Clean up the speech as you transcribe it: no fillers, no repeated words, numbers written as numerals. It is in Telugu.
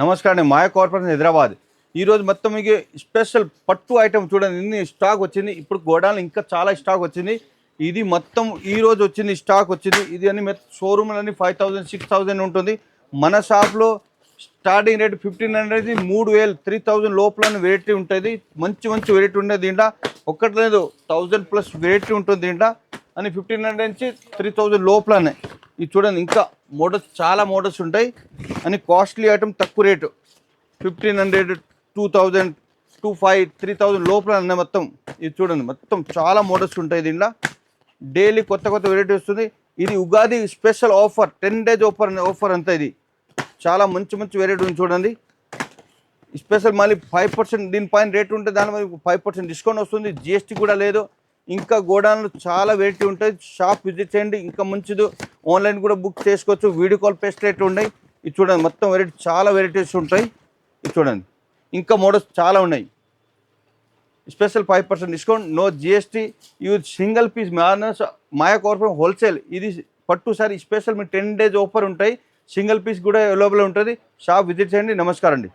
నమస్కారం అండి. మాయ కార్పొరేషన్ హైదరాబాద్. ఈరోజు మొత్తం మీకు స్పెషల్ పట్టు ఐటమ్ చూడండి, ఇన్ని స్టాక్ వచ్చింది. ఇప్పుడు గోడాన్లో ఇంకా చాలా స్టాక్ వచ్చింది. ఇది మొత్తం ఈరోజు వచ్చింది స్టాక్ వచ్చింది. ఇది అన్ని షోరూమ్లన్నీ 5000 6000 ఉంటుంది. మన షాప్లో స్టార్టింగ్ రేట్ 1500, 3000, 3000 లోపల వెరైటీ ఉంటుంది. మంచి మంచి వెరైటీ ఉంటుంది దీంట్లో. ఒక్కటి లేదు, 1000+ వెరైటీ ఉంటుంది దీంట్లో. అని 1500 నుంచి 3000 లోపలనే. ఇది చూడండి, ఇంకా మోడల్స్ చాలా మోడల్స్ ఉంటాయి. అని కాస్ట్లీ ఐటమ్ తక్కువ రేటు 1500, 2000, 2500, 3000 లోపల అన్న మొత్తం. ఇది చూడండి, మొత్తం చాలా మోడల్స్ ఉంటాయి దీంట్లో. డైలీ కొత్త కొత్త వెరైటీ వస్తుంది. ఇది Ugadi special offer, 10 days offer అంతా. ఇది చాలా మంచి మంచి వెరైటీ ఉంది చూడండి. స్పెషల్ మళ్ళీ 5% దీనిపైన రేట్ ఉంటే దాని మీద 5% డిస్కౌంట్ వస్తుంది. జిఎస్టీ కూడా లేదు. ఇంకా గోడాన్లో చాలా వెరైటీ ఉంటాయి. షాప్ విజిట్ చేయండి, ఇంకా మంచిది. ఆన్లైన్ కూడా బుక్ చేసుకోవచ్చు. వీడియో కాల్ ఫెసిలిటీ ఉన్నాయి. ఇది చూడండి, మొత్తం వెరైటీ చాలా వెరైటీస్ ఉంటాయి. ఇది చూడండి, ఇంకా మోడల్స్ చాలా ఉన్నాయి. Special 5% discount, no GST. ఇది single piece Maya corporation wholesale. ఇది పట్టు సారీ స్పెషల్ మీ 10 days ఆఫర్ ఉంటాయి. సింగిల్ పీస్ కూడా అవైలబుల్ ఉంటుంది. షాప్ విజిట్ చేయండి. నమస్కారం అండి.